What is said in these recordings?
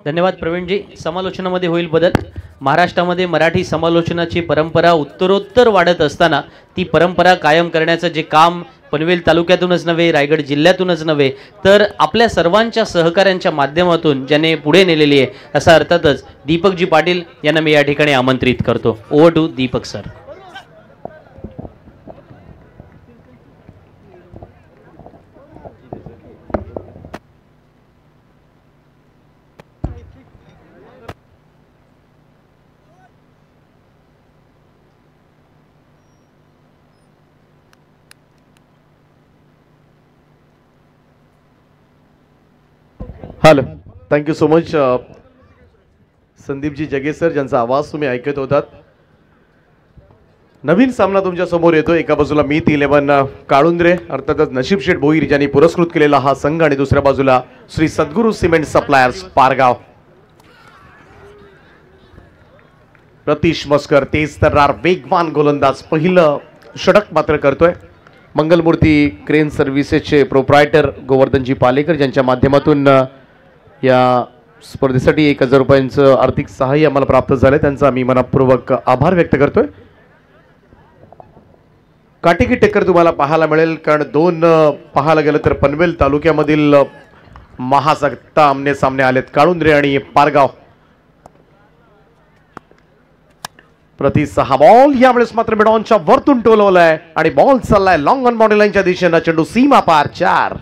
धन्यवाद प्रवीणजी. समालोचनामध्ये होईल बदल. महाराष्ट्रामध्ये मराठी समालोचनाची परंपरा उत्तरोत्तर वाढत असताना ती परंपरा कायम करण्याचं जे काम पनवेल तालुक्यातूनच नव्हे, रायगड जिल्ह्यातूनच नव्हे, तर आपल्या सर्वांच्या सहकार्यांच्या माध्यमातून ज्याने पुढे नेलेली आहे, असा अर्थातच दीपकजी पाटील यांना मी या ठिकाणी आमंत्रित करतो. Over to Deepak sir. Hello, thank you so much Sandeepji Jage sir, ज्यांचा आवाज तुम्ही ऐकत होतात. नवीन सामना तुमच्या समोर येतो. एका बाजूला मीत 11 काळुंद्रे, अर्थातच नशीब शेठ भोईर ज्यांनी पुरस्कृत केलेला हा संघ, आणि दुसऱ्या बाजूला श्री सद्गुरू सिमेंट सप्लायर्स पारगाव. प्रतीश मस्कर तेज तर्रार वेगवान गोलंदाज पहिलं षटक मात्र करतोय. मंगलमूर्ती क्रेन सर्व्हिसेसचे प्रोप्रायटर गोवर्धनजी पालेकर, ज्यांच्या माध्यमातून या स्पर्धेसाठी 1000 रुपयांचं आर्थिक सहाय्य आम्हाला प्राप्त झालं. त्यांचा आम्ही मनपूर्वक आभार व्यक्त करतोय. काटेकी टक्कर तुम्हाला पाहायला मिळेल, कारण दोन पाहायला गेलं तर पनवेल तालुक्यामधील महासत्ता आमने सामने आलेत, काळुंद्रे आणि पारगाव. प्रतीचा हा बॉल यावेळेस मात्र मिडॉनच्या वरतून टोलवलाय आणि बॉल चाललाय लॉंग ऑन बाउंड्री लाईनच्या दिशेनं. चेंडू सीमा पार 4.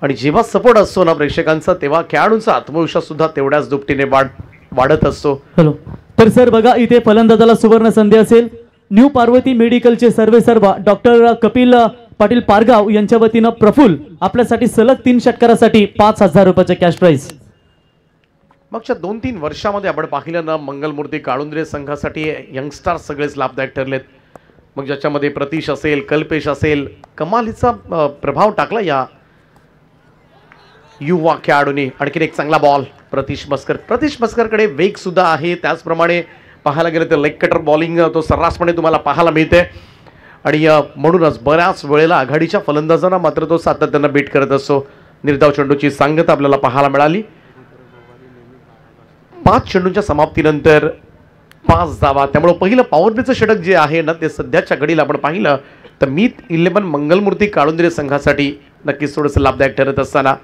आणि जेव्हा सपोर्ट असतो ना प्रेक्षकांचा, तेव्हा खेळाडूंचा आत्मविश्वास सुद्धा तेवढ्याच दुपटीने वाढत असतो. हॅलो, तर सर बघा, इथे फलंदाजाला सुवर्ण संधी असेल. न्यू पार्वती मेडिकलचे सर्वेसर्वा डॉक्टर कपिल पाटील पारगाव यांच्या वतीनं प्रफुल्ल आपल्यासाठी सलग 3 षटकारासाठी 5000 रुपयाचे कॅश प्राइज. मागच्या 2-3 वर्षामध्ये आपण पाहिलं ना, मंगलमूर्ती काळुंद्रे संघासाठी यंगस्टार सगळेच लाभदायक ठरलेत. मग ज्याच्यामध्ये प्रतीश असेल, कल्पेश असेल, कमालीचा प्रभाव टाकला या युवा खेळाडूंनी. आणखीन एक चांगला बॉल प्रतीश मस्करकडे वेग सुद्धा आहे. त्याचप्रमाणे पाहायला गेलं तर लेग कटर बॉलिंग तो सर्रासपणे तुम्हाला पाहायला मिळते. आणि म्हणूनच बऱ्याच वेळेला आघाडीच्या फलंदाजांना मात्र तो सातत्यानं बीट करत असतो. निर्धाव चेंडूची सांगता आपल्याला पाहायला मिळाली. 5 चेंडूंच्या समाप्तीनंतर 5 धावा. त्यामुळे पहिलं पॉवर प्लेचं षटक जे आहे ना, ते सध्याच्या घडीला आपण पाहिलं तर मीत 11 मंगलमूर्ती काळुंद्रे संघासाठी नक्कीच थोडंसं लाभदायक ठरत असताना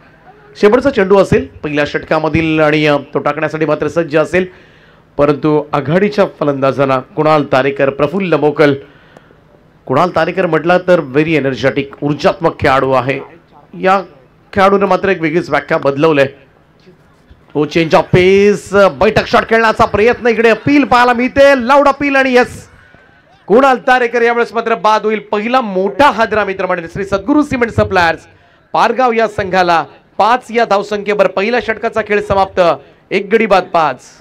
शेवटचा चेंडू असेल पहिल्या षटकामधील, आणि तो टाकण्यासाठी मात्र सज्ज असेल. परंतु आघाडीच्या फलंदाजांना कुणाल तारेकर, प्रफुल्ल मोकल. कुणाल तारेकर म्हटला तर व्हेरी एनर्जेटिक, ऊर्जात्मक खेळाडू आहे. या खेळाडूने मात्र एक वेगळीच व्याख्या बदलवलंय. तो चेंज ऑफ पेस, बैठक शॉट खेळण्याचा प्रयत्न, इकडे अपील पाहायला मिळते, लाऊड अपील, आणि यस, कुणाल तारेकर यावेळेस मात्र बाद होईल. पहिला मोठा हादरा मित्रमंडळी श्री सद्गुरू सिमेंट सप्लायर्स पारगाव या संघाला 5 या धावसंख्येवर पहिल्या षटकाचा खेळ समाप्त. 1 गडी बाद 5.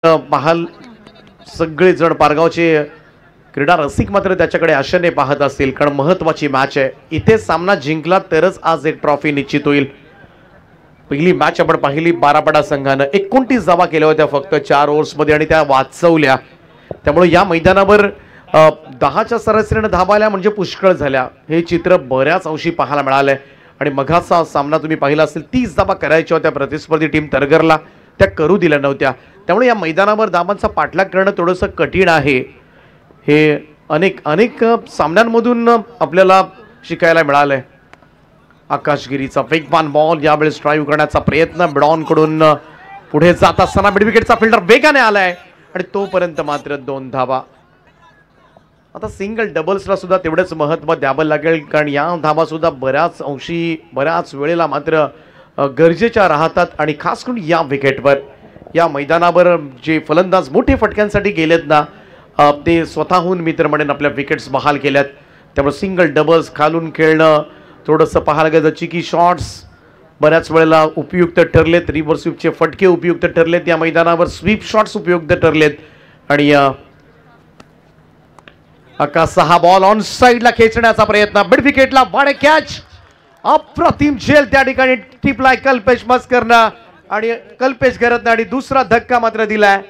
महाल सगळेजण पारगावचे क्रीडा रसिक मात्र त्याच्याकडे आशेने पाहत असतील, कारण महत्वाची मॅच आहे. इथे सामना जिंकला तरच आज एक ट्रॉफी निश्चित होईल. पहिली मॅच आपण पाहिली बारापाडा संघानं 29 धावा केल्या होत्या फक्त 4 ओव्हर्समध्ये आणि त्या वाचवल्या. त्यामुळे या मैदानावर 10च्या सरासरीने धावा आल्या म्हणजे पुष्कळ झाल्या. हे चित्र बऱ्याच अंशी पाहायला मिळालंय. आणि मघाचा सामना तुम्ही पाहिला असेल, 30 धावा करायच्या होत्या, प्रतिस्पर्धी टीम तरगरला त्या करू दिल्या नव्हत्या. त्यामुळे या मैदानावर धावांचा पाठलाग करणं थोडंसं कठीण आहे. हे अनेक सामन्यांमधून आपल्याला शिकायला मिळालंय. आकाशगिरीचा वेगवान बॉल यावेळेस ड्राईव्ह करण्याचा प्रयत्न बिडॉन कडून पुढे जात असताना मिड विकेटचा फिल्डर वेगाने आलाय आणि तोपर्यंत मात्र 2 धावा. आता सिंगल डबल्सला सुद्धा तेवढंच महत्त्व द्यावं लागेल, कारण या धावा सुद्धा बऱ्याच अंशी बऱ्याच वेळेला मात्र गरजेच्या राहतात. आणि खास करून या विकेटवर या मैदानावर जे फलंदाज मोठे फटक्यांसाठी गेलेत ना, ते स्वतःहून मी तर म्हणेन आपल्या विकेट्स बहाल केल्यात. त्यामुळे सिंगल डबल्स खालून खेळणं थोडंसं पाहायला गेलं, चिकी शॉट्स बऱ्याच वेळेला उपयुक्त ठरलेत, रिव्हर्स स्वीपचे फटके उपयुक्त ठरलेत या मैदानावर, स्वीप शॉट्स उपयुक्त ठरलेत. आणि आकाशचा हा बॉल ऑन साइडला खेचण्याचा प्रयत्न, मिड विकेटला वाडे कॅच, अप्रतिम झेल त्या ठिकाणी टिपलाय कल्पेश मस्करनं आणि कल्पेश घरतनं आणि दुसरा धक्का मात्र दिलाय.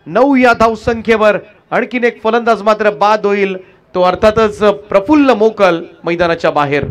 9 या धावसंख्येवर आणखीन एक फलंदाज मात्र बाद होईल, तो अर्थातच प्रफुल्ल मोकल मैदानाच्या बाहेर.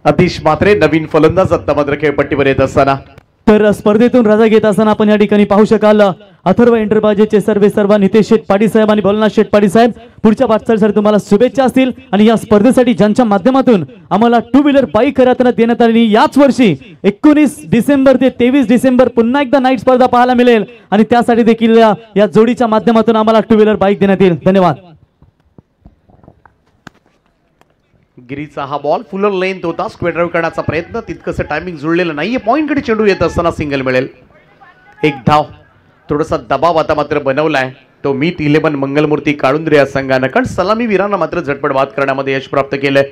अतिश मात्रे नवीन फलंदाज आता मात्र खेळपट्टीवर येत असताना. तर स्पर्धेतून रजा घेत असताना आपण या ठिकाणी पाहू शकाल अथर्व एंटरप्राइजेसचे सर्व नितेश शेठ पाटील साहेब आणि भोलानाथ शेठ पाटील साहेब, पुढच्या वाटचालीसाठी तुम्हाला शुभेच्छा असतील. आणि या स्पर्धेसाठी ज्यांच्या माध्यमातून आम्हाला 2 व्हीलर बाईक खऱ्यातनं देण्यात आली, याच वर्षी 19 डिसेंबर ते 23 डिसेंबर पुन्हा एकदा नाईट स्पर्धा पाहायला मिळेल आणि त्यासाठी देखील या जोडीच्या माध्यमातून आम्हाला 2 व्हीलर बाईक देण्यात येईल. धन्यवाद. गिरीचा हा बॉल फुलर लेंथ होता, स्क्वेअर ड्राईव्ह करण्याचा प्रयत्न, तितकंसं टायमिंग जुळलेलं नाहीये. पॉईंटकडे चेंडू येत असताना सिंगल मिळेल. 1 धाव. थोडासा दबाव आता मात्र बनवलाय तो मीत 11 मंगलमूर्ती काळुंद्रे या संघानं, कारण सलामी वीरांना मात्र झटपट बाद करण्यामध्ये यश प्राप्त केलंय.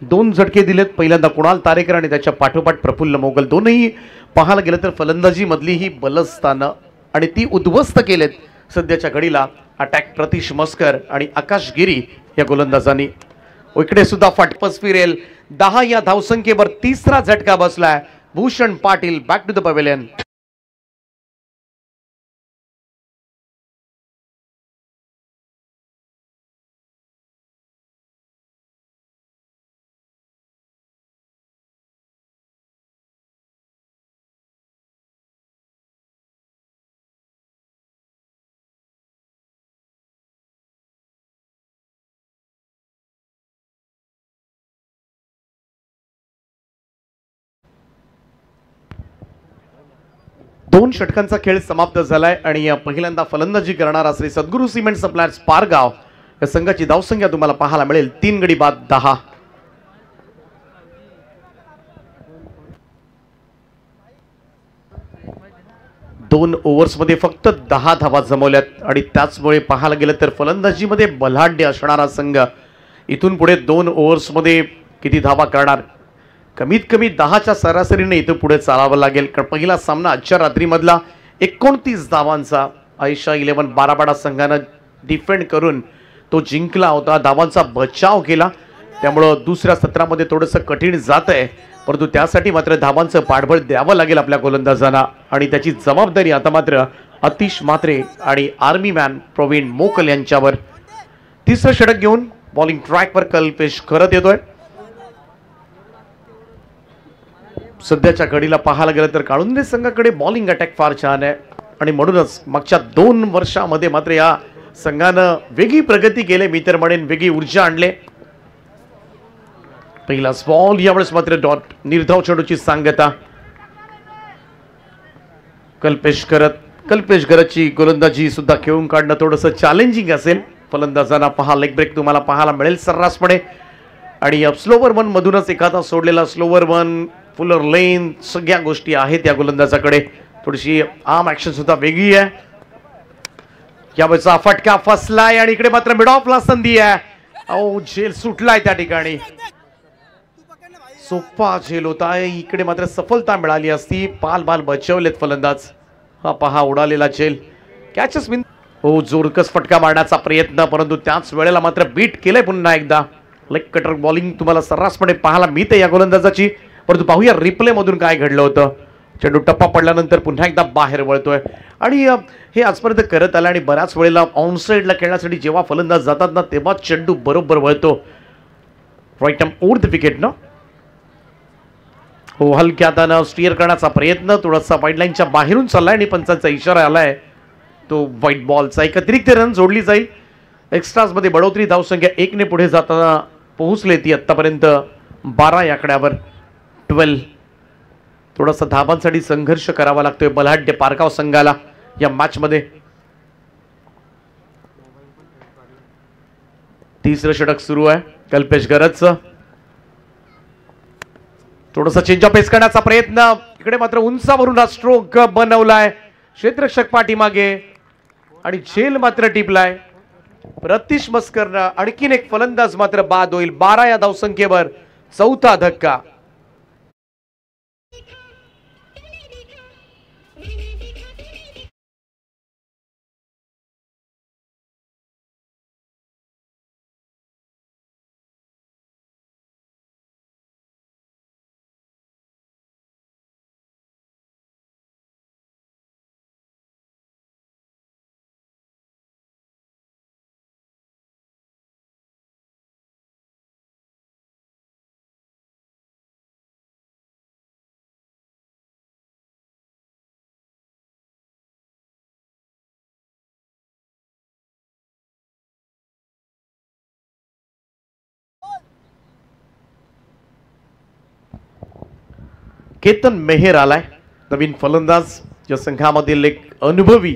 2 झटके दिलेत, पहिल्यांदा कुणाल तारेकर आणि त्याच्या पाठोपाठ प्रफुल्ल मोगल. दोनही पाहायला गेलं तर फलंदाजी मधली ही बलस्थानं आणि ती उद्ध्वस्त केलेत सध्याच्या घडीला अटॅक प्रतीश मस्कर आणि आकाश गिरी या गोलंदाजांनी. इकडे सुद्धा फटपस फिरेल. 10 या धावसंख्येवर तिसरा झटका बसलाय. Bhushan Patil back to the pavilion. दोन षटकांचा खेळ समाप्त झालाय आणि पहिल्यांदा फलंदाजी करणारा श्री सद्गुरू सिमेंट सप्लायर्स पारगाव या संघाची धावसंख्या तुम्हाला पाहायला मिळेल 3 गडी बाद 10. दोन ओव्हर्समध्ये फक्त 10 धावा जमवल्यात आणि त्याचमुळे पाहायला गेलं तर फलंदाजीमध्ये बलाढ्य असणारा संघ इथून पुढे 2 ओव्हर्समध्ये किती धावा करणार, कमीत कमी 10च्या सरासरीने इथं पुढे चालावं लागेल. कारण पहिला सामना आजच्या रात्रीमधला 29 धावांचा आयशा 11 बारापाडा संघानं डिफेंड करून तो जिंकला होता, धावांचा बचाव केला. त्यामुळं दुसऱ्या सत्रामध्ये थोडंसं कठीण जात आहे, परंतु त्यासाठी मात्र धावांचं पाठबळ द्यावं लागेल आपल्या गोलंदाजांना आणि त्याची जबाबदारी आता मात्र अतिश म्हात्रे आणि आर्मी मॅन प्रवीण मोकल यांच्यावर. तिसरं षटक घेऊन बॉलिंग ट्रॅकवर कल्पेश करत येतोय. सध्याच्या घडीला पाहायला गेलं तर काळुंदे संघाकडे बॉलिंग अटॅक फार छान आहे आणि म्हणूनच मागच्या 2 वर्षामध्ये मात्र या संघानं वेगळी प्रगती केली. मी तर म्हणेन वेगळी ऊर्जा आणले. पहिला बॉल यावेळेस मात्र डॉट निर्धाव चेंडूची सांगता. कल्पेश करतची गोलंदाजी सुद्धा खेळून काढणं थोडंसं चॅलेंजिंग असेल. फलंदाजांना पहा लेग ब्रेक तुम्हाला पाहायला मिळेल सर्रासपणे आणि स्लोवर वन मधूनच एखादा सोडलेला स्लोवर वन फुलर लेन सगळ्या गोष्टी आहेत या गोलंदाजाकडे. थोडीशी आर्म ऍक्शन सुद्धा वेगळी आहे. यावेळेचा फटका फसलाय आणि इकडे मात्र मिड ऑफला संधी आहे. अहो झेल सुटलाय त्या ठिकाणी. सोपा झेल होता. इकडे मात्र सफलता मिळाली असती. पाल बाल बचवलेत फलंदाज. हा पहा उडालेला झेल. कॅचच विन. हो जोरकस फटका मारण्याचा प्रयत्न परंतु त्याच वेळेला मात्र बीट केलंय पुन्हा एकदा. लेग कटर बॉलिंग तुम्हाला सर्रासपणे पाहायला मिळते या गोलंदाजाची. परंतु पाहूया रिप्ले मधून काय घडलं होतं. चेंडू टप्पा पडल्यानंतर पुन्हा एकदा बाहेर वळतोय आणि हे आजपर्यंत करत आलं आणि बऱ्याच वेळेला ऑन साइडला खेळण्यासाठी जेव्हा फलंदाज जातात ना तेव्हा चेंडू बरोबर वळतो. Right arm over the wicket ना. हो हलक्या हातानं स्टीअर करण्याचा प्रयत्न थोडासा वाईडलाईनच्या बाहेरून चाललाय आणि पंचांचा इशारा आलाय तो व्हाईट बॉलचा. एक अतिरिक्त रन जोडली जाईल. एक्स्ट्राज मध्ये बढोतरी धावसंख्या 1 ने पुढे जाताना पोहोचले ती आतापर्यंत 12 या आकड्यावर 12. थोडासा धाबांसाठी संघर्ष करावा लागतोय बलाढ्य पारगाव संघाला या मॅच मध्ये. तिसरं षटक सुरू आहे कल्पेश गरजचं. थोडासा चेंज ऑफ पेस करण्याचा प्रयत्न. इकडे मात्र उंचावरून हा स्ट्रोक बनवलाय. क्षेत्ररक्षक पाठीमागे आणि झेल मात्र टिपलाय. रतीश मस्करनं आणखीन एक फलंदाज मात्र बाद होईल. 12 या धावसंख्येवर चौथा धक्का. केतन मेहर आलाय नवीन फलंदाज. या संघामधील एक अनुभवी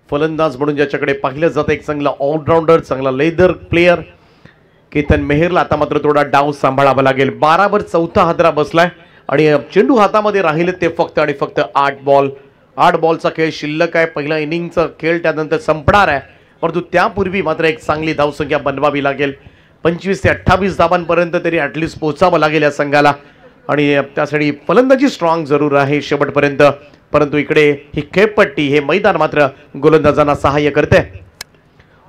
फलंदाज म्हणून ज्याच्याकडे पाहिलं जातं एक चांगला ऑलराऊंडर चांगला लेदर प्लेयर केतन मेहरला आता मात्र थोडा डाव सांभाळावा लागेल. 12 वर चौथा हादरा बसलाय आणि चेंडू हातामध्ये राहिले ते फक्त आणि फक्त 8 बॉल. 8 बॉलचा खेळ शिल्लक आहे. पहिला इनिंगचा खेळ त्यानंतर संपणार आहे परंतु त्यापूर्वी मात्र एक चांगली धावसंख्या बनवावी लागेल. 25 ते 28 धावांपर्यंत तरी ॲटलिस्ट पोहोचावं लागेल या संघाला आणि त्यासाठी फलंदाजी स्ट्रॉंग जरूर आहे शेवटपर्यंत. परंतु इकडे ही खेळपट्टी हे मैदान मात्र गोलंदाजांना सहाय्य करते.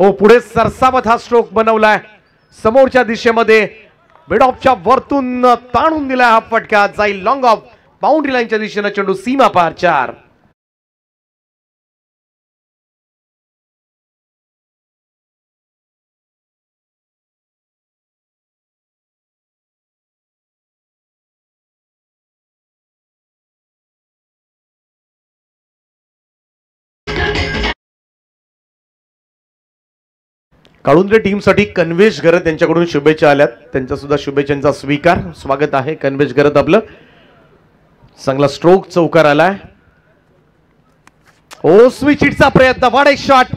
हो पुढे सरसावत हा स्ट्रोक बनवलाय समोरच्या दिशेमध्ये. मिड ऑफच्या वरतून ताणून दिलाय हा फटका. जाईल लॉंग ऑफ बाउंड्री लाईनच्या दिशेनं. चेंडू सीमा पार 4. काळुंद्रे टीमसाठी कन्वेश गरत यांच्याकडून शुभेच्छा आल्यात. त्यांच्या सुद्धा शुभेच्छांचा स्वीकार स्वागत आहे. कन्वेश गरत आपलं चांगला स्ट्रोक चौकार आलाय. ओ स्विच हिटचा प्रयत्न. What A shot.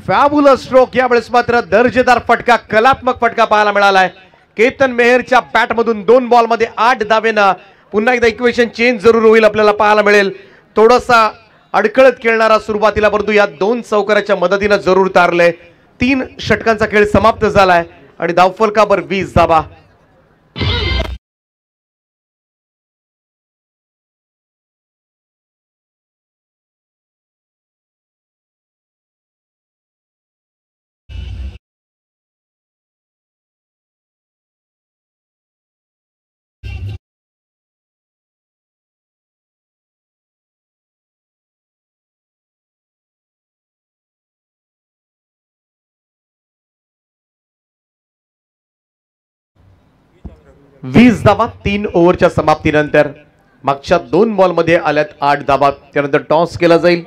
Fabulous stroke. यावेळेस मात्र दर्जेदार फटका कलात्मक फटका पाहायला मिळालाय. केतन मेहरच्या बॅट मधून 2 बॉल मध्ये 8 धावेनं पुन्हा एकदा इक्वेशन चेंज जरूर होईल आपल्याला पाहायला मिळेल. थोडासा अडकळत खेळणारा सुरुवातीला परंतु या 2 चौकाराच्या मदतीनं जरूर तारले. 3 षटकांचा खेळ समाप्त झालाय आणि धावफलकावर 20 धावा. 20 धावा 3 ओव्हरच्या समाप्तीनंतर. मागच्या 2 बॉलमध्ये आल्यात 8 धावा. त्यानंतर टॉस केला जाईल.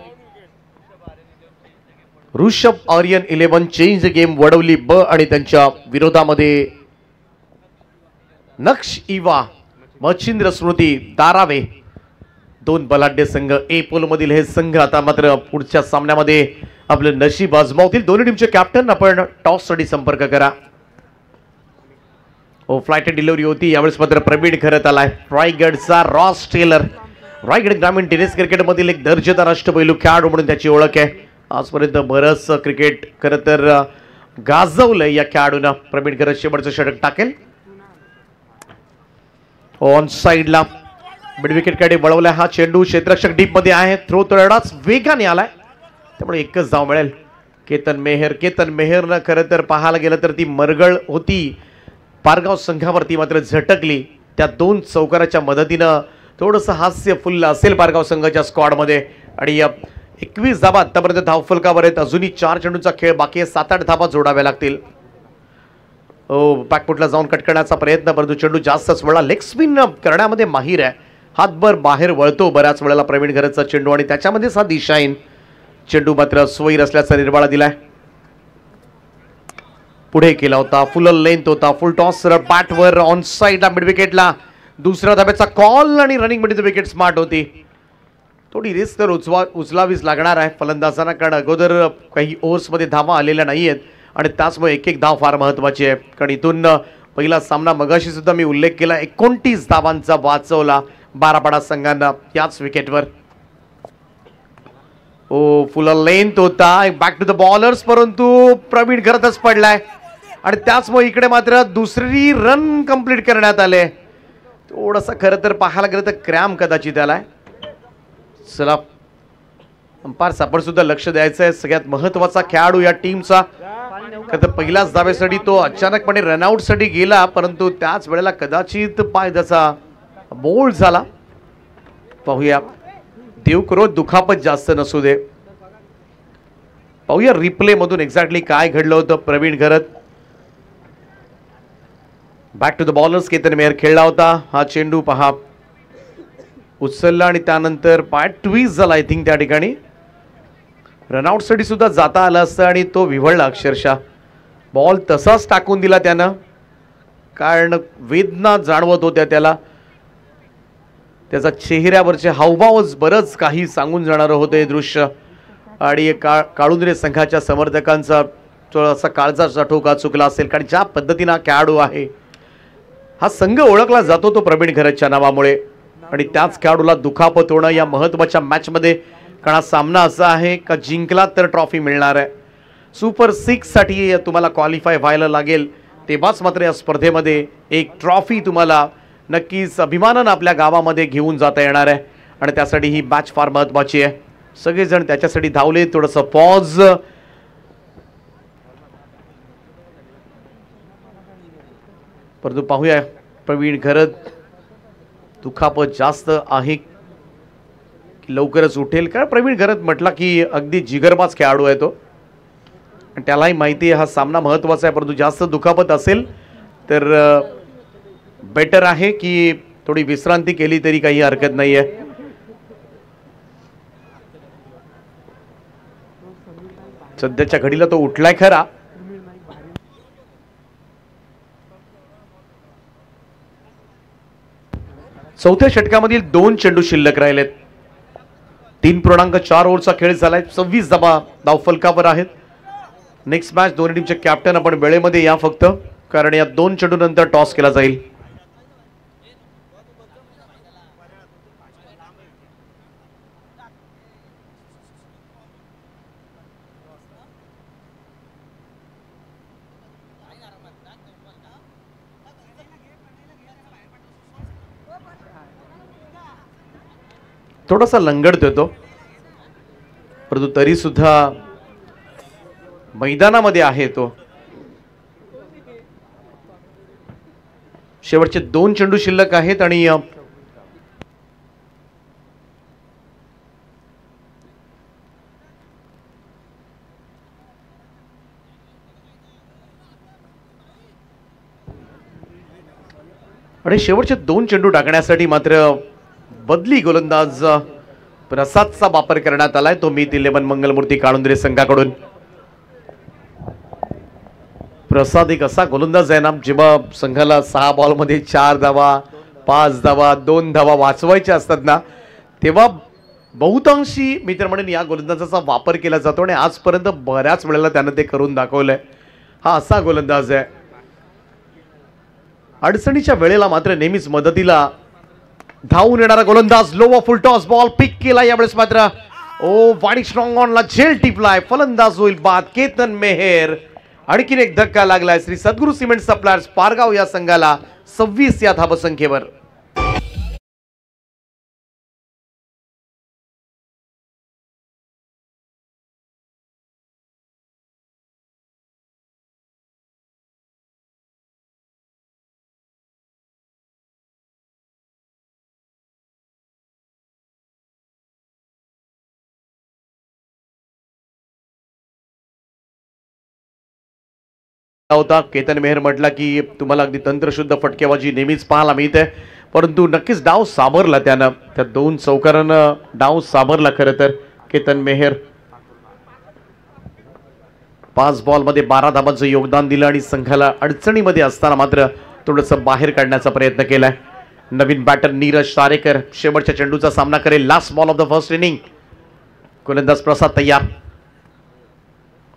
ऋषभ आर्यन 11 चेंज गेम वडवली ब आणि त्यांच्या विरोधामध्ये नक्ष इवा मच्छिंद्र स्मृती दारावे 2 बलाढ्य संघ. ए पोल मधील हे संघ आता मात्र पुढच्या सामन्यामध्ये आपलं नशीब आजमावतील. दोन्ही टीमचे कॅप्टन आपण टॉस साठी संपर्क करा. फ्लाइट डिलिव्हरी होती यावेळेस मात्र प्रवीण खरत आलाय. रायगडचा रॉस टेलर. रायगड ग्रामीण टेनिस क्रिकेट मधील एक दर्जेदार अष्टपैलू खेळाडू म्हणून त्याची ओळख आहे. आजपर्यंत बरंच क्रिकेट खरं तर गाजवलंय या खेळाडूंना. प्रवीण खरत शेवटचं षटक टाकेल. ऑन साइडला मिड विकेट कडे वळवलाय. हा चेंडू क्षेत्ररक्षक डीप मध्ये आहे. थ्रो थोडाच वेगाने आलाय त्यामुळे एकच धाव मिळेल. केतन मेहरनं खरं तर पाहायला गेलं तर ती मरगळ होती पारगाव संघावरती मात्र झटकली. त्या 2 चौकाराच्या मदतीनं थोडंसं हास्य फुललं असेल पारगाव संघाच्या स्क्वॉडमध्ये. आणि 21 धावा आतापर्यंत धावफलकावर आहेत. अजूनही 4 चेंडूचा खेळ बाकी आहे. 7-8 धावा जोडाव्या लागतील. बॅकफुटला जाऊन कट करण्याचा प्रयत्न परंतु चेंडू जास्तच वळला. लेग स्पिन करण्यामध्ये माहीर आहे. हातभर बाहेर वळतो बऱ्याच वेळेला प्रवीण खरतचा चेंडू आणि त्याच्यामध्येच हा दिशाहीन चेंडू मात्र स्वैर असल्याचा निर्वाळा दिलाय. पुढे केला होता. फुल लेंथ होता. फुल टॉस बॅटवर ऑन साइडला मिड विकेटला. दुसऱ्या धाब्याचा कॉल आणि रनिंग मध्ये विकेट स्मार्ट होती. थोडी रिस्क तर उचलावीच लागणार आहे फलंदाजांना कारण अगोदर काही ओव्हर्समध्ये धावा आलेल्या नाही आहेत आणि त्याचमुळे एक धाव फार महत्वाची आहे. कारण इथून पहिला सामना मगाशी सुद्धा मी उल्लेख केला 29 धावांचा वाचवला 12 पाडा संघांना याच विकेटवर. फुल लेंथ होता. बॅक टू द बॉलर्स परंतु प्रवीण खरतच पडलाय आणि त्याचमुळे इकडे मात्र दुसरी रन कंप्लीट करण्यात आले. थोडंसं खरं तर पाहायला गेलं तर क्रॅम कदाचित आलाय. चला अंपायर सापड सुद्धा लक्ष द्यायचं आहे. सगळ्यात महत्वाचा खेळाडू या टीमचा. खरं तर पहिल्याच धावेसाठी तो अचानकपणे रनआउट साठी गेला परंतु त्याच वेळेला कदाचित पाय त्याचा बोल्ड झाला. पाहूया देव करो दुखापत जास्त नसू दे. पाहूया रिप्ले मधून एक्झॅक्टली काय घडलं होतं. Praveen Kharat back to the bowlers. Ketan Mehar खेळला होता. हा चेंडू पहा उचलला आणि त्यानंतर पाय ट्विस्ट झाला. आय थिंक त्या ठिकाणी रनआउट साठी सुद्धा जाता आलं असतं आणि तो विव्हळला अक्षरशः. बॉल तसाच टाकून दिला त्यानं कारण वेदना जाणवत होत्या त्याला. त्याचा चेहऱ्यावरचे हावभावच बरंच काही सांगून जाणारं होतं हे दृश्य. आणि काळुंद्रे संघाच्या समर्थकांचा थोडासा काळजाचा ठोका चुकला असेल कारण ज्या पद्धतीनं खेळाडू आहे हा संघ ओळखला जातो तो प्रवीण खरतच्या नावामुळे. आणि त्याच खेळाडूला दुखापत होणं या महत्त्वाच्या मॅचमध्ये कारण हा सामना असा आहे का जिंकला तर ट्रॉफी मिळणार आहे. सुपर 6 साठी तुम्हाला क्वालिफाय व्हायला लागेल तेव्हाच मात्र या स्पर्धेमध्ये एक ट्रॉफी तुम्हाला नक्कीच अभिमानानं आपल्या गावामध्ये घेऊन जाता येणार आहे. आणि त्यासाठी ही मॅच फार महत्त्वाची आहे. सगळेजण त्याच्यासाठी धावले. थोडंसं पॉज. परंतु पाहूया प्रवीण खरत दुखापत जास्त आहे की लवकरच उठेल. कारण प्रवीण खरत म्हटला की अगदी जिगरबाज खेळाडू आहे तो आणि त्यालाही माहिती आहे हा सामना महत्त्वाचा आहे. परंतु जास्त दुखापत असेल तर बेटर आहे की थोडी विश्रांती केली तरी काही हरकत नाही आहे. सध्याच्या घडीला तो उठलाय खरा. चौथ्या षटकामधील 2 चेंडू शिल्लक राहिलेत. 3.4 ओव्हरचा खेळ झालाय. 26 धावा धावफलकावर आहेत. नेक्स्ट मॅच दोन्ही टीमचे कॅप्टन आपण वेळेमध्ये या फक्त कारण या 2 चेंडू नंतर टॉस केला जाईल. थोडासा लंगडतोय तो परंतु तरी सुद्धा मैदानामध्ये आहे तो. शेवटचे 2 चेंडू शिल्लक आहेत आणि आणि शेवटचे 2 चेंडू टाकण्यासाठी मात्र बदली गोलंदाज प्रसादचा वापर करण्यात आलाय, तो मीत 11 मंगलमूर्ती काळुंद्रे संघाकडून. प्रसाद एक असा गोलंदाज आहे ना, जेव्हा संघाला 6 बॉलमध्ये 4 धावा, 5 धावा, 2 धावा वाचवायच्या असतात ना, तेव्हा बहुतांशी मी तर म्हणेन या गोलंदाजाचा वापर केला जातो आणि आजपर्यंत बऱ्याच वेळेला त्यानं ते करून दाखवलंय. हा असा गोलंदाज आहे, अडचणीच्या वेळेला मात्र नेहमीच मदतीला धावून येणारा गोलंदाज. लो फुल टॉस बॉल पिक केला यावेळेस मात्र वाडी स्ट्रॉंग ऑनला झेल टिपलाय, फलंदाज होईल बाद केतन मेहर. आणखीन एक धक्का लागलाय श्री सद्गुरू सिमेंट सप्लायर्स पारगाव या संघाला 26 या धावसंख्येवर. होता केतन मेहर म्हटला की तुम्हाला अगदी तंत्रशुद्ध फटकेबाजी नेहमीच पाहायला मिळते, परंतु नक्कीच डाव सावरला त्यानं, त्या 2 चौकारानं डाव सावरला. खरं तर केतन मेहर 5 बॉलमध्ये 12 धावांचं योगदान दिलं आणि संघाला अडचणीमध्ये असताना मात्र थोडंसं बाहेर काढण्याचा प्रयत्न केलाय. नवीन बॅटर नीरज तारेकर शेवटच्या चेंडूचा सामना करेल. Last ball of the first inning. गोलंदाज प्रसाद तयार.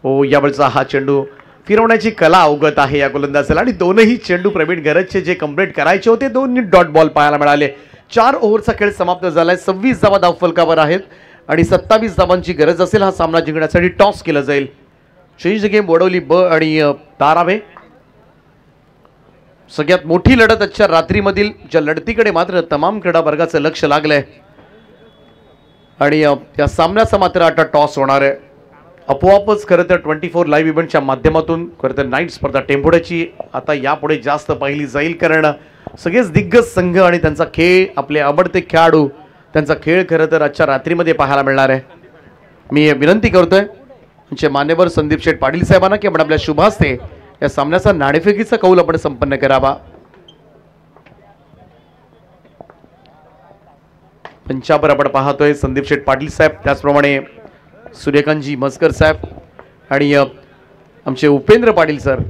यावेळचा हा चेंडू फिरवण्याची कला अवगत आहे या गोलंदाजाला आणि 2ही चेंडू प्रवीण गरजचे जे कंप्लीट करायचे होते 2 डॉट बॉल पाहायला मिळाले. 4 ओव्हरचा खेळ समाप्त झालाय. 26 धावा धावफलकावर आहेत आणि 27 धावांची गरज असेल हा सामना जिंकण्यासाठी. टॉस केलं जाईल. चेंज द गेम वडवली ब आणि तारावे. सगळ्यात मोठी लढत आजच्या रात्रीमधील ज्या लढतीकडे मात्र तमाम क्रीडा वर्गाचं लक्ष लागलंय आणि या सामन्याचा मात्र आता टॉस होणार आहे. आपोआपच खरं तर 24 लाईव्ह इव्हेंटच्या माध्यमातून खरं तर नाईट स्पर्धा टेंभुड्याची आता यापुढे जास्त पाहिली जाईल, कारण सगळेच दिग्गज संघ आणि त्यांचा खेळ, आपले आवडते खेळाडू त्यांचा खेळ खरं तर आजच्या रात्रीमध्ये पाहायला मिळणार आहे. मी विनंती करतोय आमचे मान्यवर संदीप शेठ पाटील साहेबांना की आपण आपल्या शुभ हस्ते या सामन्याचा नाणेफेकीचा कौल आपण संपन्न करावा. पंचावर आपण पाहतोय संदीप शेठ पाटील साहेब, त्याचप्रमाणे सूर्यकांतजी मस्कर साहेब आणि आमचे उपेंद्र पाटील सर.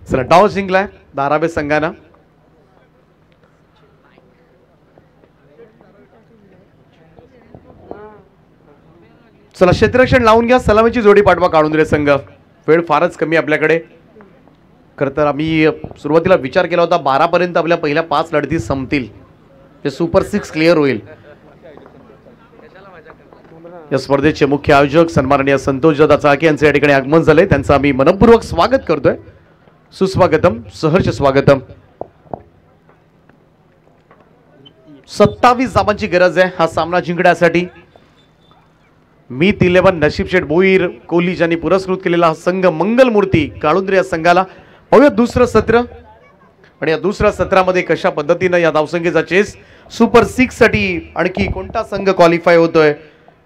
चला टॉस जिंकलाय धारावे संघानं. चला क्षेत्ररक्षण लावून घ्या. सलामीची जोडी पाठवा काळुंद्रे संघ. वेळ फारच कमी आपल्याकडे. खरं तर आम्ही सुरुवातीला विचार केला होता 12 पर्यंत आपल्या पहिल्या 5 लढती संपतील, ते सुपर 6 क्लिअर होईल. या स्पर्धेचे मुख्य आयोजक सन्माननीय संतोष दादा चाळके यांचे या ठिकाणी आगमन झाले. त्यांचं आम्ही मनपूर्वक स्वागत करतोय. सुस्वागतम, सहर्ष स्वागतम. 27 धावांची गरज आहे हा सामना जिंकण्यासाठी. मीत 11 नशीब शेठ भोईर कोहली ज्यांनी पुरस्कृत केलेला हा संघ मंगलमूर्ती काळुंद्रे या संघाला. पाहूया दुसरं सत्र आणि या दुसऱ्या सत्रामध्ये कशा पद्धतीनं या धावसंख्येचा चेस सुपर 6 साठी आणखी कोणता संघ क्वालिफाय होतोय,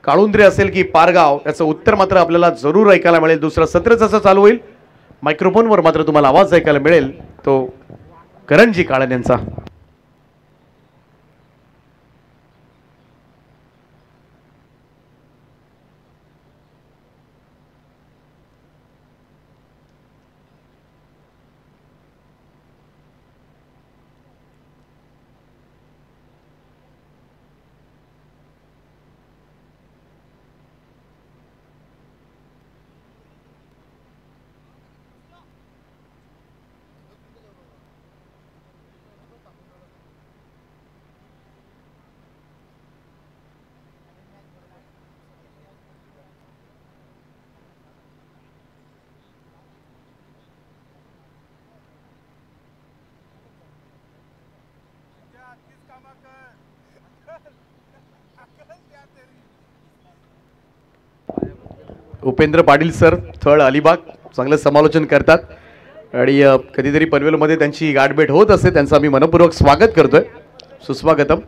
काळुंद्रे असेल की पारगाव, याचं उत्तर मात्र आपल्याला जरूर ऐकायला मिळेल. दुसरं सत्र जसं चालू होईल मायक्रोफोनवर मात्र तुम्हाला आवाज ऐकायला मिळेल तो करणजी काळन यांचा. उपेंद्र पाटील सर, थळ अलिबाग, चांगलं समालोचन करतात आणि कधीतरी पनवेलमध्ये त्यांची गाठभेट होत असते. त्यांचं आम्ही मनपूर्वक स्वागत करतोय. सुस्वागतम.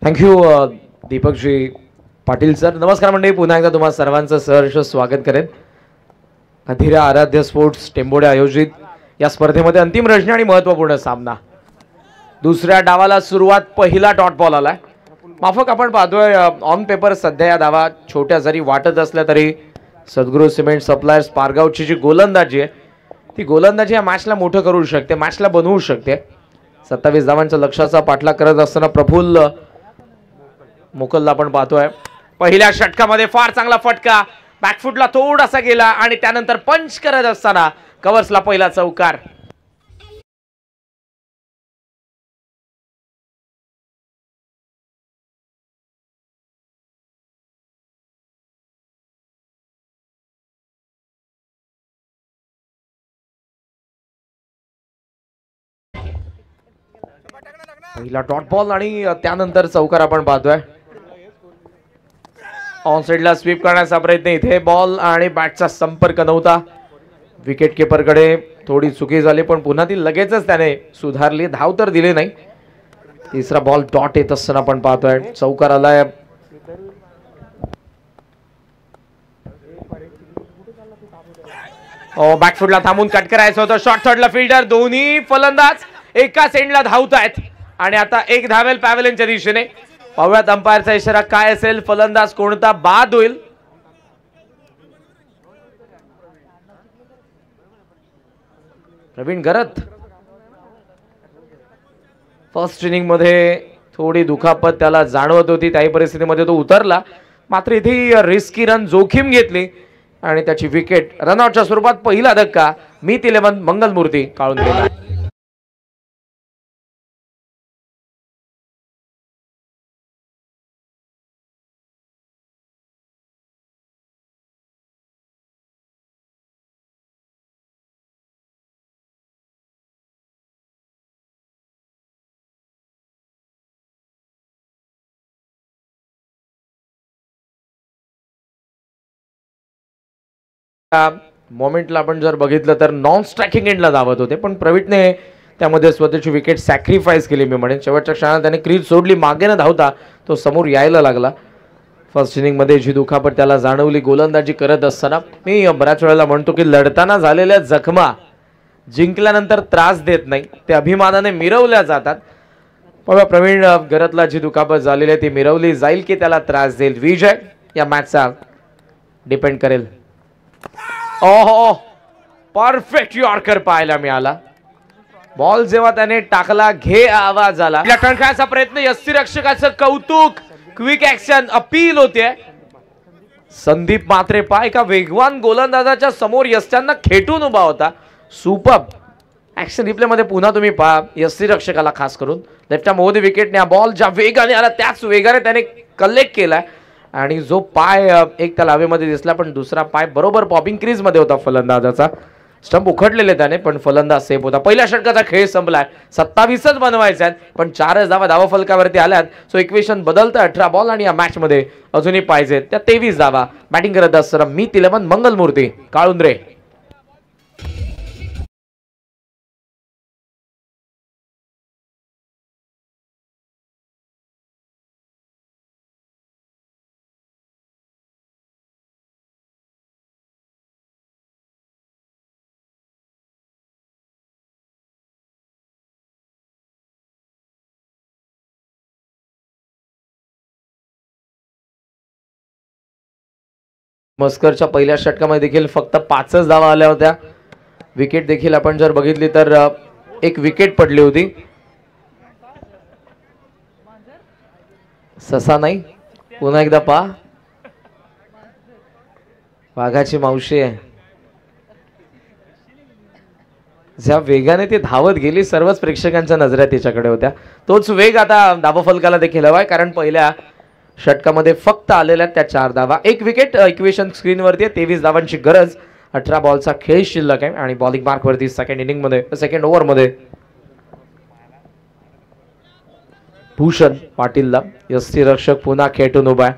Thank you Deepakji Patil sir. नमस्कार मंडळी, पुन्हा एकदा तुम्हाला सर्वांचं सहर्ष स्वागत करेन. अधिरा आराध्य स्पोर्ट्स टेंबोडे आयोजित या स्पर्धेमध्ये अंतिम रचना आणि महत्त्वपूर्ण सामना. दुसऱ्या डावाला सुरुवात, पहिला डॉट बॉल आलाय. माफक आपण पाहतोय ऑन पेपर सध्या या धावा छोट्या जरी वाटत असल्या तरी सद्गुरू सिमेंट सप्लायर्स पारगावची जी गोलंदाजी आहे ती गोलंदाजी या मॅचला मोठं करू शकते, मॅचला बनवू शकते. 27 धावांच्या लक्ष्याचा पाठलाग करत असताना प्रफुल्ल मोकलला आपण पाहतोय. पहिल्या षटकामध्ये फार चांगला फटका, बॅकफुटला थोडासा गेला आणि त्यानंतर पंच करत असताना कव्हर्सला पहिला चौकार. पहिला डॉट बॉल आणि त्यानंतर चौकार आपण पाहतोय. ऑन साइडला स्वीप करण्याचा प्रयत्न, इथे बॉल आणि बॅटचा संपर्क नव्हता. विकेट किपरकडे थोडी चुकी झाली पण पुन्हा ती लगेचच त्याने सुधारली, धाव तर दिली नाही. तिसरा बॉल डॉट येत असताना आपण पाहतोय. चौकार आलाय. बॅकफुटला थांबून कट करायचं होतं. शॉर्ट थर्डला फिल्डर, दोन्ही फलंदाज एकाच एंडला धावतायत आणि आता एक धावेल पॅव्हलियनच्या दिशेने. पाहुयात अंपायरचा इशारा काय असेल, फलंदाज कोणता बाद होईल. प्रवीण गरत फर्स्ट इनिंग मध्ये थोडी दुखापत त्याला जाणवत होती, त्याही परिस्थितीमध्ये तो उतरला. मात्र इथे रिस्की रन जोखीम घेतली आणि त्याची विकेट. रनआउटच्या स्वरूपात पहिला धक्का मीत 11 मंगलमूर्ती काढून गेला. मोमेंटला आपण जर बघितलं तर नॉन स्ट्रायकिंग एंडला धावत होते पण प्रवीणने त्यामध्ये स्वतःची विकेट सॅक्रिफाईस केली. मी म्हणेन शेवटच्या क्षणात त्याने क्रीज सोडली, मागे न धावता तो समोर यायला लागला. फर्स्ट इनिंग मध्ये जी दुखापत त्याला जाणवली गोलंदाजी करत असताना, मी बऱ्याच वेळेला म्हणतो की लढताना झालेल्या जखमा जिंकल्यानंतर त्रास देत नाही, ते अभिमानाने मिरवल्या जातात. पण प्रवीण गरतला जी दुखापत झालेली आहे ती मिरवली जाईल की त्याला त्रास देईल, विजय या मॅचचा डिपेंड करेल. ओहो, परफेक्ट यॉर्कर पाहायला मिळाला. बॉल जेव्हा त्याने टाकला, घे आवाज आला. टणकायचा प्रयत्न, यष्टीरक्षकाचं कौतुक, क्विक ऍक्शन अपील होते. संदीप मात्रे पहा, एका वेगवान गोलंदाजाच्या समोर यष्ट्यांना खेटून उभा होता. सुपर ऍक्शन रिप्ले मध्ये पुन्हा तुम्ही पहा, यष्टीरक्षकाला खास करून लेफ्ट आर्म मध्ये विकेटने बॉल ज्या वेगाने आला त्याच वेगाने त्याने कलेक्ट केलाय आणि जो पाय एक त्याला हवेमध्ये दिसला पण दुसरा पाय बरोबर पॉपिंग क्रीज मध्ये होता फलंदाजाचा. स्टंप उखडलेले त्याने पण फलंदाज सेफ होता. पहिल्या षटकाचा खेळ संपलाय. 27च बनवायचे आहेत पण 4च धावा फलकावरती आल्यात. सो इक्वेशन बदलतं. 18 बॉल आणि या मॅच मध्ये अजूनही पाहिजेत त्या 23 धावा. बॅटिंग करत असताना मीत 11 मंगलमूर्ती काळुंद्रे. मस्करच्या पहिल्या षटकामध्ये देखील फक्त 5च धावा आल्या होत्या. विकेट देखील आपण जर बघितली तर एक विकेट पडली होती. ससा नाही, पुन्हा एकदा पहा, वाघाची मावशी आहे. ज्या वेगाने ती धावत गेली सर्वच प्रेक्षकांच्या नजरा तिच्याकडे होत्या. तोच वेग आता धावफलकाला देखील हवाय, कारण पहिल्या षटकामध्ये फक्त आलेल्या त्या 4 धावा. एक विकेट इक्वेशन स्क्रीनवरती आहे. 23 धावांची गरज. 18 बॉलचा खेळ शिल्लक आहे आणि बॉलिंग मार्कवरती सेकंड ओव्हरमध्ये भूषण पाटीलला यष्टीरक्षक पुन्हा खेटून उभा आहे.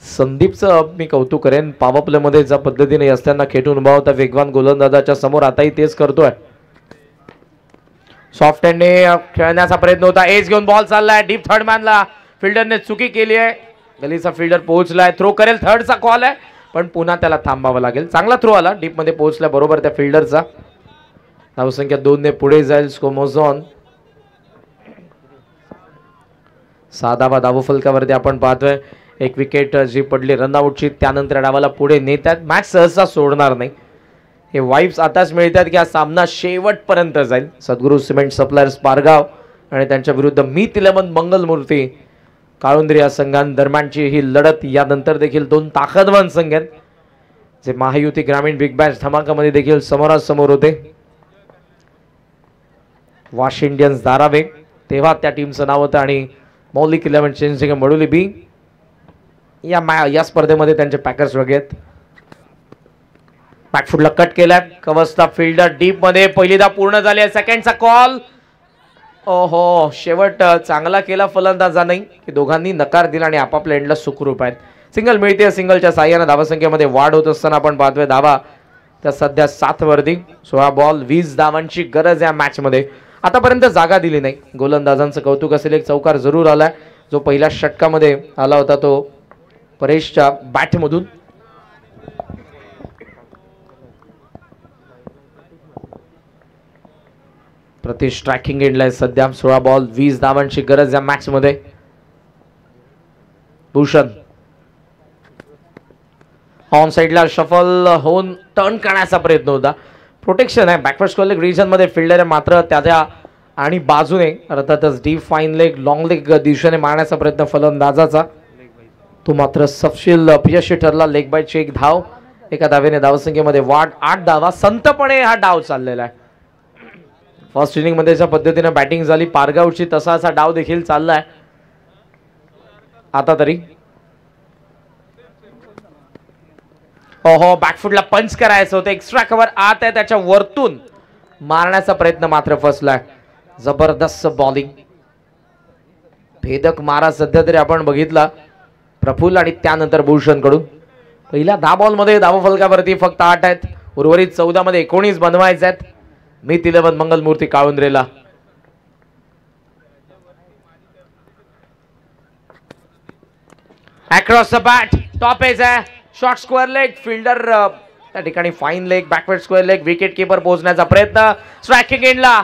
संदीपचं मी कौतुक करेन. पॉवर प्ले मध्ये ज्या पद्धतीने यस्त्यांना खेटून उभा होता वेगवान गोलंदाजाच्या समोर, आताही तेच करतोय. सॉफ्ट हँडने खेळण्याचा प्रयत्न होता. एज घेऊन बॉल चाललाय डीप थर्ड मॅनला. फिल्डरने चुकी केली आहे. गलीचा फिल्डर पोहोचलाय, थ्रो करेल. थर्डचा कॉल आहे पण पुन्हा त्याला थांबावं लागेल. चांगला थ्रो आला डीप मध्ये पोहोचल्या बरोबर त्या फिल्डरचा. धावसंख्या 2 ने पुढे जाईल स्कोमोझॉन. 6 धावा धावफलकावरती आपण पाहतोय. एक विकेट जी पडली रनआउटची, त्यानंतर डावाला पुढे नेतात. मॅच सहसा सोडणार नाही. हे वाईब्स आताच मिळतात की हा सामना शेवटपर्यंत जाईल. सद्गुरू सिमेंट सप्लायर्स पारगाव आणि त्यांच्या विरुद्ध मीत 11 मंगलमूर्ती काळुंद्रे या संघांदरम्यानची ही लढत. यानंतर देखील 2 ताकदवान संघ आहेत जे महायुती ग्रामीण बिग बॅश धमाकामध्ये देखील समोरासमोर होते. वाश इंडियन्स धारावे तेव्हा त्या टीमचं नाव होतं आणि मौलिक 11 चेंजिंग मडुली बी या स्पर्धेमध्ये त्यांचे पॅकर्स वगैरे आहेत. बॅकफुटला कट केलाय. कवचला फिल्डर डीप मध्ये. पहिली धाव पूर्ण झाली आहे. सेकंडचा कॉल. ओहो, शेवट चांगला केला फलंदाजांनी की दोघांनी नकार दिला आणि आपापल्या एंडला सुखरूप आहेत. सिंगल मिळते. सिंगलच्या साह्याने धावसंख्येमध्ये वाढ होत असताना आपण पाहतोय धावा त्या सध्या 7 वरती. 16 बॉल 20 धावांची गरज या मॅच मध्ये. आतापर्यंत जागा दिली नाही. गोलंदाजांचं कौतुक असेल. एक चौकार जरूर आलाय जो पहिल्या षटकामध्ये आला होता तो परेशच्या बॅटमधून. प्रति स्ट्रायकिंग एंडला सध्या. 16 बॉल 20 धावांची गरज या मॅच मध्ये. भूषण ऑन साइडला शफल होऊन टर्न करण्याचा प्रयत्न होता. प्रोटेक्शन आहे बॅकवर्ड स्क्वेअर लेग रिजन मध्ये. फिल्डर आहे मात्र त्याच्या आणि बाजूने अर्थातच deep fine leg long leg दिशेने मारण्याचा प्रयत्न फलंदाजाचा. तो मात्र सपशील अपयशी ठरला. लेग बायची 1 धाव. एका धावेने धावसंख्येमध्ये वाढ. 8 धावा. संतपणे हा डाव चाललेला आहे. फर्स्ट इनिंग मध्ये ज्या पद्धतीने बॅटिंग झाली पारगावची तसाचा डाव देखील चाललाय आता तरी. ओहो, बॅकफुटला पंच करायचं होतं. एक्स्ट्रा कव्हर आत आहे त्याच्या वरतून मारण्याचा प्रयत्न मात्र फसलाय. जबरदस्त बॉलिंग. भेदक मारा सध्या तरी आपण बघितला प्रफुल्ल आणि त्यानंतर भूषण कडून. पहिल्या 10 बॉल मध्ये धावफलकावरती फक्त 8 आहेत. उर्वरित 14 मध्ये 19 बनवायचे आहेत. मीत 11 मंगलमूर्ती काळुंद्रेला. Across the bat. Top edge आहे. Short square leg. फिल्डर त्या ठिकाणी fine leg. Backward square leg. Wicket keeper पोहोचण्याचा प्रयत्न. स्ट्रायकिंग एंडला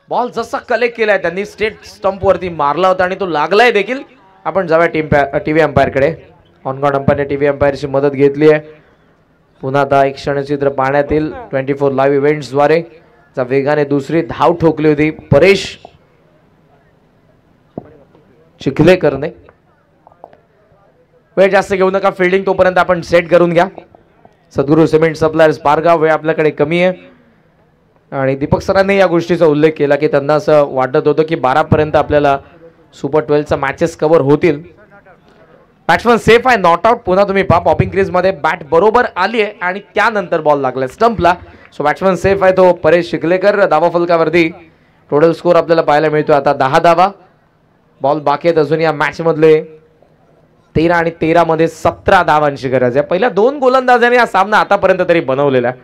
बॉल जसा कलेक्ट केलाय त्यांनी स्टेट स्टंप वरती मारला होता आणि तो लागलाय देखील. आपण जाऊया टीव्ही अंपायर कडे. ऑनगॉड अंपायरने टीव्ही अंपायरची मदत घेतली आहे. पुन्हा आता एक क्षणचित्र पाहण्यात येईल 24 लाईव्ह इव्हेंट्स द्वारे. वेगाने दुसरी धाव ठोकली होती परेश चिखलेकरने. वेळ जास्त घेऊ नका. फिल्डिंग तोपर्यंत आपण सेट करून घ्या. सद्गुरू सिमेंट सप्लायर्स पारगाव. वेळ आपल्याकडे कमी आहे आणि दीपक सरांनी या गोष्टीचा उल्लेख केला की त्यांना असं वाटत होतं की 12 पर्यंत आपल्याला सुपर 12चा मॅचेस कव्हर होतील. बॅट्समन सेफ आहे. Not out. पुन्हा तुम्ही पहा पॉपिंग क्रीज मध्ये बॅट बरोबर आली आहे आणि त्यानंतर बॉल लागलाय स्टंपला. सो बॅट्समन सेफ आहे तो परेश चिखलेकर. धावफलकावरती टोटल स्कोर आपल्याला पाहायला मिळतो आता 10 धावा. बॉल बाकी आहेत अजून या मॅच मधले 13 आणि 13 मध्ये 17 धावांची गरज आहे. पहिल्या 2 गोलंदाजांनी हा सामना आतापर्यंत तरी बनवलेला आहे.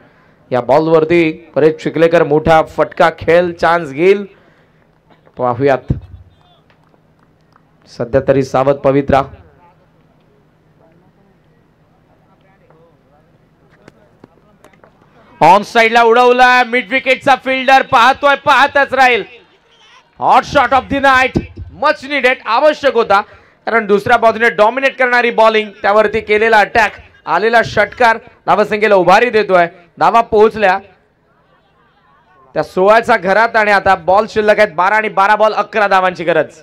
या बॉलवरती परेश चिखलेकर मोठा फटका खेळ चान्स घेईल. पाहूयात. सध्या तरी सावध पवित्रा. ऑन साइडला उडवला. मिड विकेटचा फिल्डर पाहतोय. पाहतच राहील. Hot shot of the night. Much needed. आवश्यक होता कारण दुसऱ्या बाजूने डॉमिनेट करणारी बॉलिंग त्यावरती केलेला अटॅक आलेला षटकार धावसंख्येला उभारी देतोय. धावा पोहोचल्या त्या 16च्या घरात आणि आता बॉल शिल्लक आहेत 12 आणि 12 बॉल 11 धावांची गरज.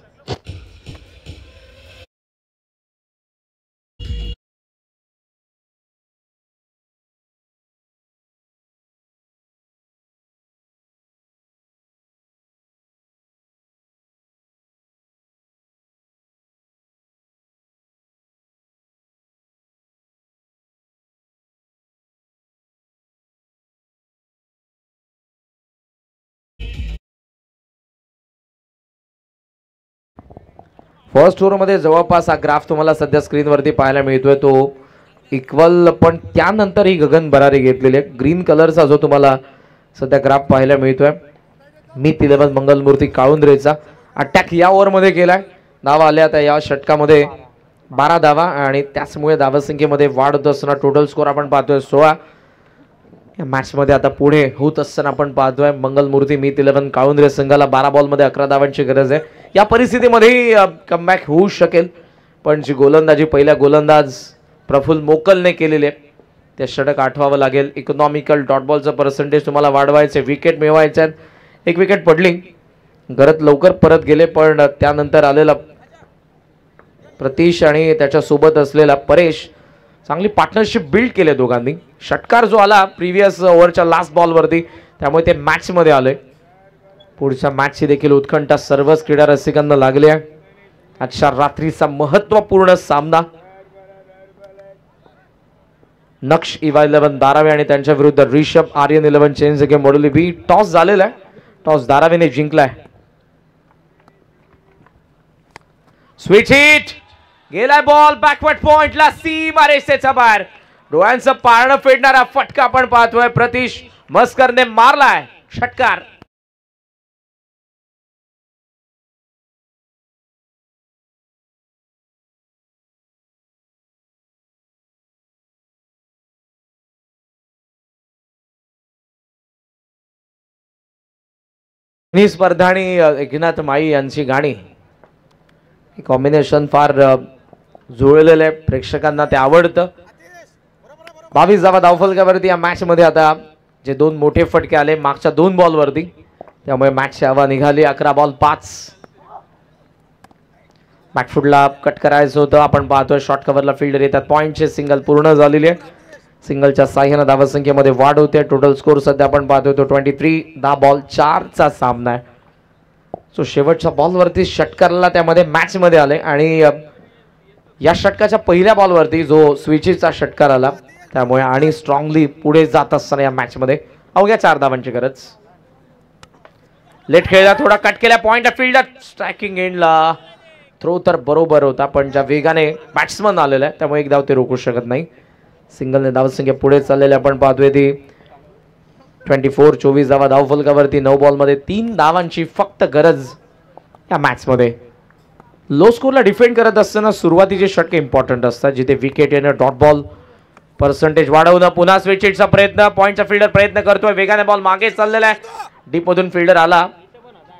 फर्स्ट ओव्हरमध्ये जवळपास हा ग्राफ तुम्हाला सध्या स्क्रीनवरती पाहायला मिळतोय तो इक्वल, पण त्यानंतर ही गगन भरारी घेतलेली आहे. ग्रीन कलरचा जो तुम्हाला सध्या ग्राफ पाहायला मिळतोय. मीत 11 मंगलमूर्ती काळुंद्रेचा अटॅक या ओव्हरमध्ये केलाय. धावा आल्या त्या या षटकामध्ये 12 धावा आणि त्याचमुळे धावसंख्येमध्ये वाढ होत असताना टोटल स्कोर आपण पाहतोय 16. या मॅचमध्ये आता पुढे होत असताना आपण पाहतोय मंगलमूर्ती मीत 11 काळुंद्रे संघाला 12 बॉलमध्ये 11 धावांची गरज आहे. या परिस्थितीमध्ये कमबॅक होऊ शकेल, पण जी गोलंदाजी पहिल्या गोलंदाज प्रफुल्ल मोकलने केलेली आहे ते षटक आठवावं लागेल. इकॉनॉमिकल डॉट बॉलचं पर्सेंटेज तुम्हाला वाढवायचे, विकेट मिळवायचे आहेत. एक विकेट पडली, घरात लवकर परत गेले, पण त्यानंतर आलेला प्रतीश आणि त्याच्यासोबत असलेला परेश चांगली पार्टनरशिप बिल्ड केले दोघांनी. षटकार जो आला प्रिव्हियस ओव्हरच्या लास्ट बॉलवरती, त्यामुळे ते मॅचमध्ये आले. पुढच्या मॅचची देखील उत्कंठा सर्वच क्रीडा रसिकांना लागली आहे. आजच्या रात्रीचा महत्त्वपूर्ण सामना नक्ष इवा 11 धारावी आणि त्यांच्या विरुद्ध रिषभ आर्यन 11 चेंज गेम मॉड्युली बी. टॉस झालेला आहे, टॉस धारावीने जिंकलाय. स्विच हिट गेलाय बॉल बॅकवर्ड पॉइंटला, सीमा रेषेच्या बाहेर. डोळ्यांचं पारणं फेडणारा फटका आपण पाहतोय. प्रतीश मस्करने मारलाय षटकार. ही स्पर्धा आणि एकनाथ माई यांची गाणी कॉम्बिनेशन फार जुळलेलं आहे, प्रेक्षकांना ते आवडतं. 22 धावा धावफलकावरती या मॅच मध्ये आता जे 2 मोठे फटके आले मागच्या 2 बॉलवरती, त्यामुळे मॅचची हवा निघाली. 11 बॉल 5. बॅकफुटला कट करायचं होतं. आपण पाहतोय शॉर्ट कव्हरला फिल्डर येतात. पॉईंटचे सिंगल पूर्ण झालेली आहे. सिंगलच्या साह्याने धावसंख्येमध्ये वाढ होते. टोटल स्कोर सध्या आपण पाहतोय तो 23. 10 बॉल 4चा सामना आहे. सो शेवटच्या बॉलवरती षटकारला त्यामध्ये मॅच मध्ये आले आणि या षटकाच्या पहिल्या बॉलवरती जो स्विचीचा षटकार आला, त्यामुळे आणि स्ट्रॉंगली पुढे जात असताना या मॅच मध्ये अवघ्या 4 धावांची गरज. लेट खेळला, थोडा कट केला. पॉइंट फील्डर स्ट्रायकिंग एंडला. थ्रो तर बरोबर होता, पण ज्या वेगाने बॅट्समन आलेला आहे त्यामुळे एक धाव ते रोखू शकत नाही. सिंगलने धावसंख्या पुढे चाललेली आपण पाहतोय ती 24. 24 धावा धावफलकावरती 9 बॉलमध्ये 3 धावांची फक्त गरज या मॅच मध्ये. लो स्कोरला डिफेंड करत असताना सुरुवातीचे षटके इम्पॉर्टंट असतात, जिथे विकेट येणं, डॉट बॉल पर्सेंटेज वाढवणं. पुन्हा स्विच हिटचा प्रयत्न, पॉइंटचा फिल्डर प्रयत्न करतोय. वेगाने बॉल मागे चाललेला आहे. डीप मधून फिल्डर आला,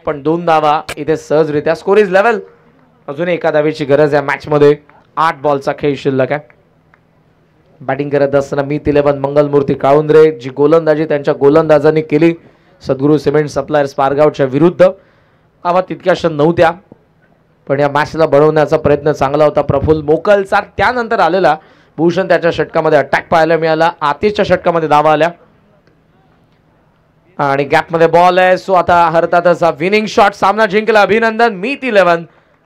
पण 2 धावा इथे सहजरित्या. Score is level. अजून एका धावेची गरज या मॅच मध्ये. 8 बॉलचा खेळ शिल्लक आहे. बॅटिंग करत असताना मीत 11 मंगलमूर्ती काळुंद्रे, जी गोलंदाजी त्यांच्या गोलंदाजांनी केली सद्गुरू सिमेंट सप्लायर्स पारगावच्या विरुद्ध, आवा तितक्याशा नव्हत्या, पण या मॅचला बनवण्याचा प्रयत्न चांगला होता प्रफुल्ल मोकलचा. त्यानंतर आलेला भूषण त्याच्या षटकामध्ये अटॅक पाहायला मिळाला. आतिशच्या षटकामध्ये धावा आल्या आणि गॅपमध्ये बॉल आहे. सो आता हरतातच विनिंग शॉट. सामना जिंकला. अभिनंदन मीत 11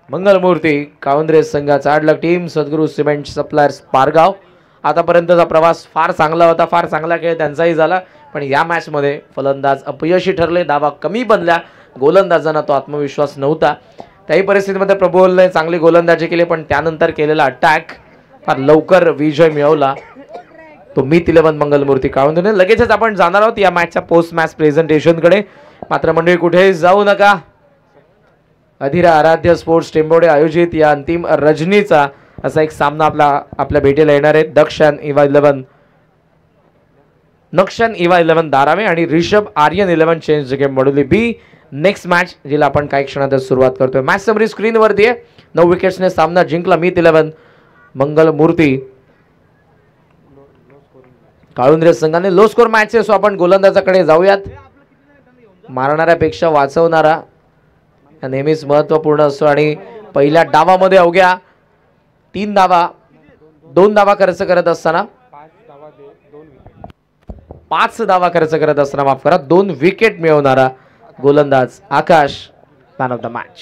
मंगलमूर्ती काळुंद्रे संघाचा. अडलक टीम सद्गुरू सिमेंट सप्लायर्स पारगाव. आतापर्यंतचा प्रवास फार चांगला होता, फार चांगला खेळ त्यांचाही झाला, पण या मॅचमध्ये फलंदाज अपयशी ठरले. धावा कमी बनल्या. गोलंदाजांना तो आत्मविश्वास नव्हता. त्याही परिस्थितीमध्ये प्रफुल्लने चांगली गोलंदाजी केली, पण त्यानंतर केलेला अटॅक फार लवकर विजय मिळवला तो मीत 11 मंगलमूर्ती काळुंद्रेने. लगेचच आपण जाणार आहोत या मॅचच्या पोस्ट मॅच प्रेझेंटेशनकडे. मात्र मंडळी कुठेही जाऊ नका. अधिरा आराध्य स्पोर्ट्स टेंबोडे आयोजित या अंतिम रजनीचा असा एक सामना आपल्या भेटीला येणार आहे. नक्षन इवा 11 धारावे आणि रिषभ आर्यन 11 चेंज गेम मॉड्युली बी. नेक्स्ट मॅच जिला आपण काही क्षणात सुरुवात करतोय. मॅच समरी स्क्रीनवरती आहे. 9 विकेट्सने सामना जिंकला मीत 11 मंगलमूर्ती काळुंद्रे संघाने लो स्कोर मॅच आहे, सो आपण गोलंदाजाकडे जाऊयात. मारणाऱ्यापेक्षा वाचवणारा नेहमीच महत्वपूर्ण असतो आणि पहिल्या डावामध्ये अवघ्या 3 धावा 2 धावा खर्च करत असताना 5 धावा खर्च करत असताना माफ करा 2 विकेट मिळवणारा गोलंदाज आकाश मॅन ऑफ द मॅच.